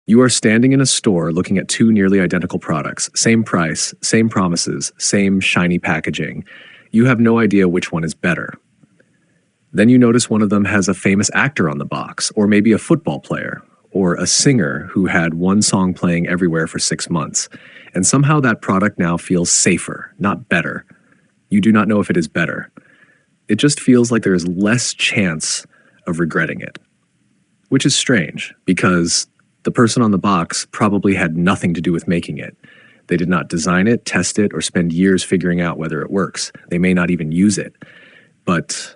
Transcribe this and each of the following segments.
You are standing in a store looking at two nearly identical products, same price, same promises, same shiny packaging. You have no idea which one is better. Then you notice one of them has a famous actor on the box, or maybe a football player, or a singer who had one song playing everywhere for 6 months. And somehow that product now feels safer, not better. You do not know if it is better. It just feels like there is less chance of regretting it. Which is strange, because the person on the box probably had nothing to do with making it. They did not design it, test it, or spend years figuring out whether it works. They may not even use it. But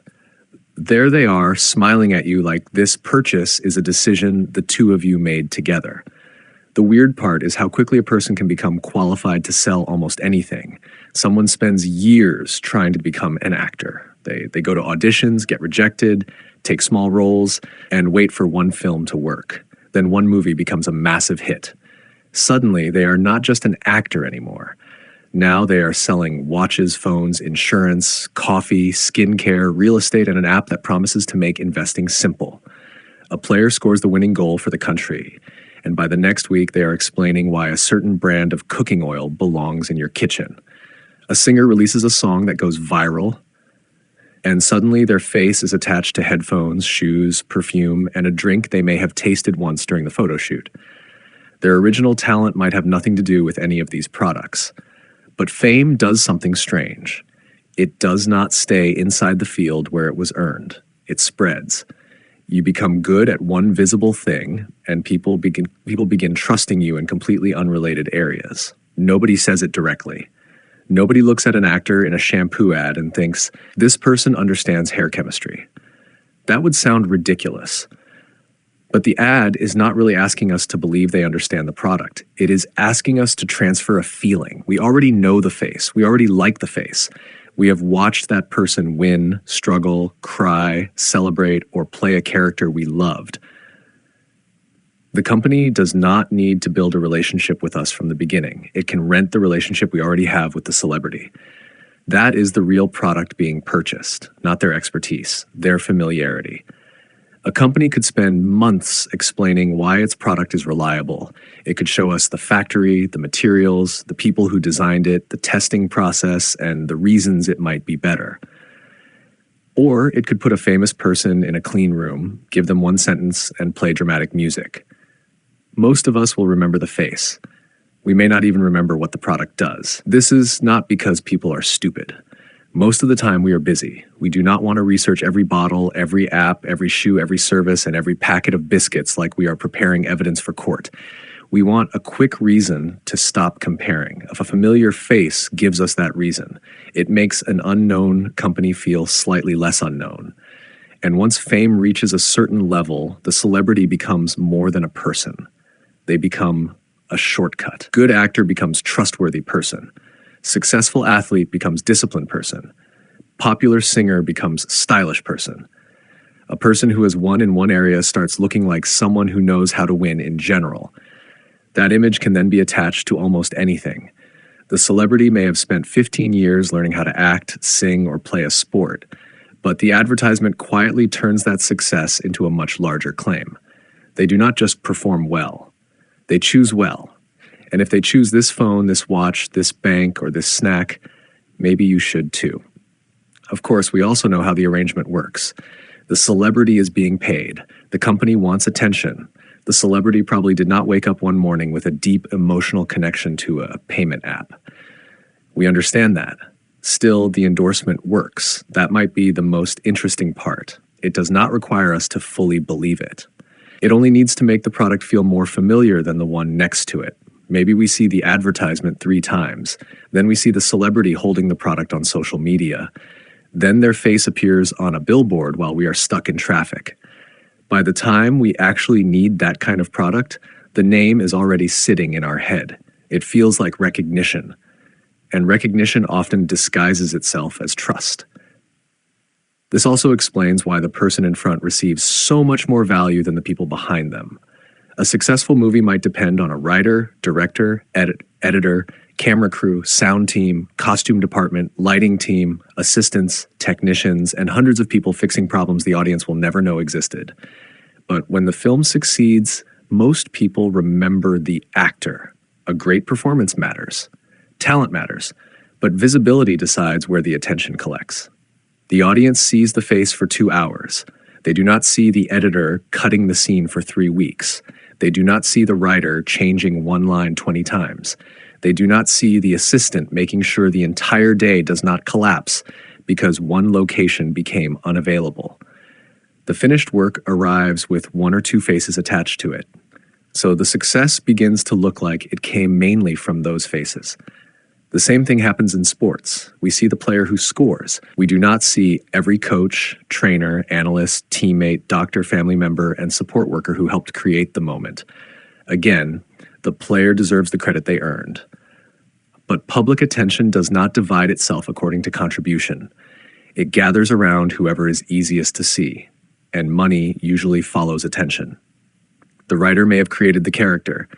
there they are, smiling at you like this purchase is a decision the two of you made together. The weird part is how quickly a person can become qualified to sell almost anything. Someone spends years trying to become an actor. They go to auditions, get rejected, take small roles, and wait for one film to work. Then one movie becomes a massive hit. Suddenly, they are not just an actor anymore. Now they are selling watches, phones, insurance, coffee, skincare, real estate, and an app that promises to make investing simple. A player scores the winning goal for the country, and by the next week they are explaining why a certain brand of cooking oil belongs in your kitchen. A singer releases a song that goes viral, and suddenly their face is attached to headphones, shoes, perfume, and a drink they may have tasted once during the photo shoot. Their original talent might have nothing to do with any of these products. But fame does something strange. It does not stay inside the field where it was earned. It spreads. You become good at one visible thing, and people begin trusting you in completely unrelated areas. Nobody says it directly. Nobody looks at an actor in a shampoo ad and thinks, this person understands hair chemistry. That would sound ridiculous. But the ad is not really asking us to believe they understand the product. It is asking us to transfer a feeling. We already know the face. We already like the face. We have watched that person win, struggle, cry, celebrate, or play a character we loved. The company does not need to build a relationship with us from the beginning. It can rent the relationship we already have with the celebrity. That is the real product being purchased, not their expertise, their familiarity. A company could spend months explaining why its product is reliable. It could show us the factory, the materials, the people who designed it, the testing process, and the reasons it might be better. Or it could put a famous person in a clean room, give them one sentence, and play dramatic music. Most of us will remember the face. We may not even remember what the product does. This is not because people are stupid. Most of the time we are busy. We do not want to research every bottle, every app, every shoe, every service, and every packet of biscuits like we are preparing evidence for court. We want a quick reason to stop comparing. If a familiar face gives us that reason, it makes an unknown company feel slightly less unknown. And once fame reaches a certain level, the celebrity becomes more than a person. They become a shortcut. Good actor becomes trustworthy person. Successful athlete becomes disciplined person. Popular singer becomes stylish person. A person who has won in one area starts looking like someone who knows how to win in general. That image can then be attached to almost anything. The celebrity may have spent 15 years learning how to act, sing, or play a sport, but the advertisement quietly turns that success into a much larger claim. They do not just perform well. They choose well. And if they choose this phone, this watch, this bank, or this snack, maybe you should too. Of course, we also know how the arrangement works. The celebrity is being paid. The company wants attention. The celebrity probably did not wake up one morning with a deep emotional connection to a payment app. We understand that. Still, the endorsement works. That might be the most interesting part. It does not require us to fully believe it. It only needs to make the product feel more familiar than the one next to it. Maybe we see the advertisement 3 times. Then we see the celebrity holding the product on social media. Then their face appears on a billboard while we are stuck in traffic. By the time we actually need that kind of product, the name is already sitting in our head. It feels like recognition. And recognition often disguises itself as trust. This also explains why the person in front receives so much more value than the people behind them. A successful movie might depend on a writer, director, editor, camera crew, sound team, costume department, lighting team, assistants, technicians, and hundreds of people fixing problems the audience will never know existed. But when the film succeeds, most people remember the actor. A great performance matters. Talent matters. But visibility decides where the attention collects. The audience sees the face for 2 hours. They do not see the editor cutting the scene for 3 weeks. They do not see the writer changing one line 20 times. They do not see the assistant making sure the entire day does not collapse because one location became unavailable. The finished work arrives with 1 or 2 faces attached to it. So the success begins to look like it came mainly from those faces. The same thing happens in sports. We see the player who scores. We do not see every coach, trainer, analyst, teammate, doctor, family member, and support worker who helped create the moment. Again, the player deserves the credit they earned. But public attention does not divide itself according to contribution. It gathers around whoever is easiest to see, and money usually follows attention. The writer may have created the character.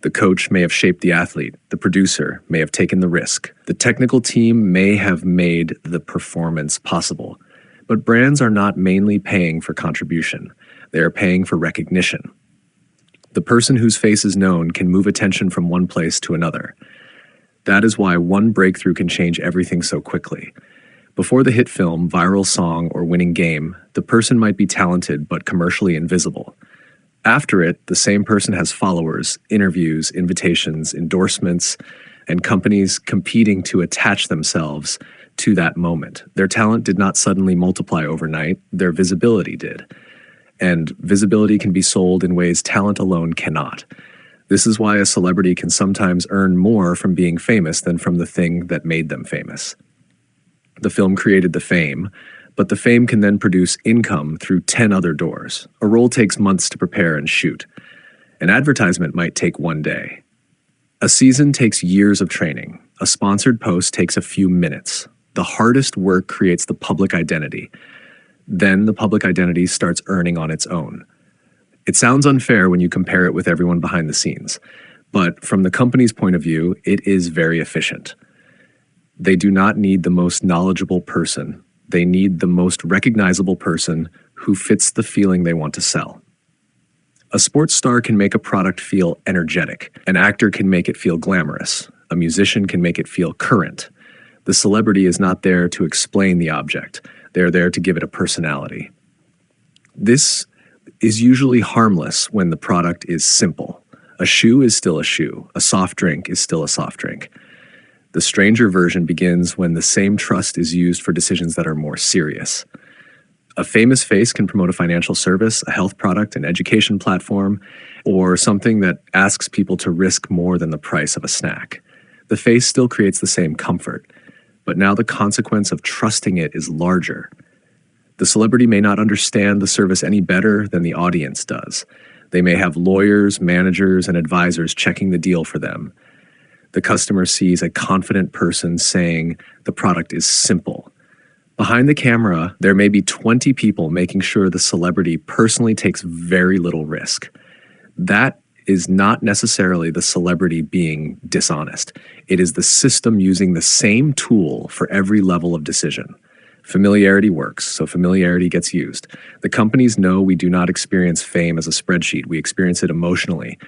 The coach may have shaped the athlete. The producer may have taken the risk. The technical team may have made the performance possible. But brands are not mainly paying for contribution. They are paying for recognition. The person whose face is known can move attention from one place to another. That is why one breakthrough can change everything so quickly. Before the hit film, viral song, or winning game, the person might be talented but commercially invisible. After it, the same person has followers, interviews, invitations, endorsements, and companies competing to attach themselves to that moment. Their talent did not suddenly multiply overnight, their visibility did. And visibility can be sold in ways talent alone cannot. This is why a celebrity can sometimes earn more from being famous than from the thing that made them famous. The film created the fame, but the fame can then produce income through 10 other doors. A role takes months to prepare and shoot. An advertisement might take 1 day. A season takes years of training. A sponsored post takes a few minutes. The hardest work creates the public identity. Then the public identity starts earning on its own. It sounds unfair when you compare it with everyone behind the scenes, but from the company's point of view, it is very efficient. They do not need the most knowledgeable person. They need the most recognizable person who fits the feeling they want to sell. A sports star can make a product feel energetic. An actor can make it feel glamorous. A musician can make it feel current. The celebrity is not there to explain the object. They are there to give it a personality. This is usually harmless when the product is simple. A shoe is still a shoe. A soft drink is still a soft drink. The stranger version begins when the same trust is used for decisions that are more serious. A famous face can promote a financial service, a health product, an education platform, or something that asks people to risk more than the price of a snack. The face still creates the same comfort, but now the consequence of trusting it is larger. The celebrity may not understand the service any better than the audience does. They may have lawyers, managers, and advisors checking the deal for them. The customer sees a confident person saying the product is simple. Behind the camera, there may be 20 people making sure the celebrity personally takes very little risk. That is not necessarily the celebrity being dishonest. It is the system using the same tool for every level of decision. Familiarity works, so familiarity gets used. The companies know we do not experience fame as a spreadsheet. We experience it emotionally.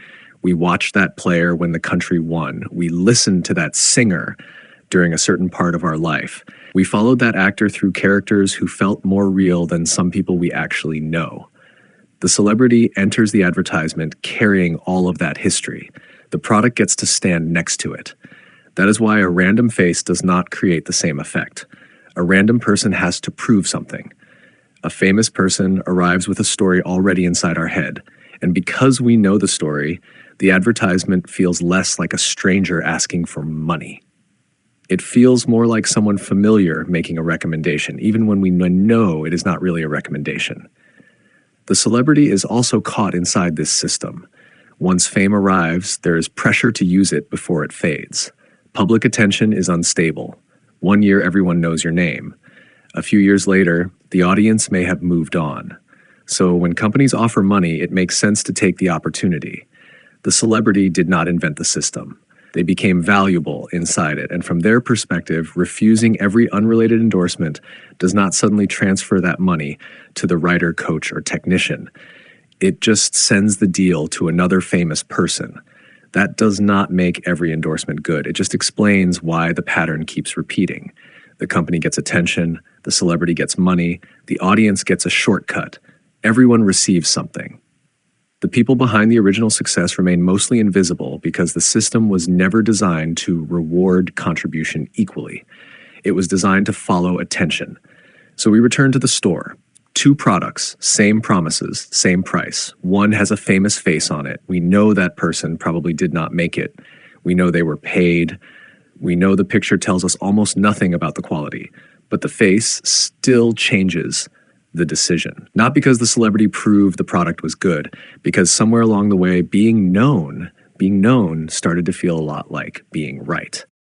We watched that player when the country won. We listened to that singer during a certain part of our life. We followed that actor through characters who felt more real than some people we actually know. The celebrity enters the advertisement carrying all of that history. The product gets to stand next to it. That is why a random face does not create the same effect. A random person has to prove something. A famous person arrives with a story already inside our head. And because we know the story, the advertisement feels less like a stranger asking for money. It feels more like someone familiar making a recommendation, even when we know it is not really a recommendation. The celebrity is also caught inside this system. Once fame arrives, there is pressure to use it before it fades. Public attention is unstable. 1 year, everyone knows your name. A few years later, the audience may have moved on. So when companies offer money, it makes sense to take the opportunity. The celebrity did not invent the system. They became valuable inside it, and from their perspective, refusing every unrelated endorsement does not suddenly transfer that money to the writer, coach, or technician. It just sends the deal to another famous person. That does not make every endorsement good. It just explains why the pattern keeps repeating. The company gets attention, the celebrity gets money, the audience gets a shortcut. Everyone receives something. The people behind the original success remain mostly invisible because the system was never designed to reward contribution equally. It was designed to follow attention. So we return to the store. Two products, same promises, same price. One has a famous face on it. We know that person probably did not make it. We know they were paid. We know the picture tells us almost nothing about the quality. But the face still changes the decision. Not because the celebrity proved the product was good, because somewhere along the way, being known started to feel a lot like being right.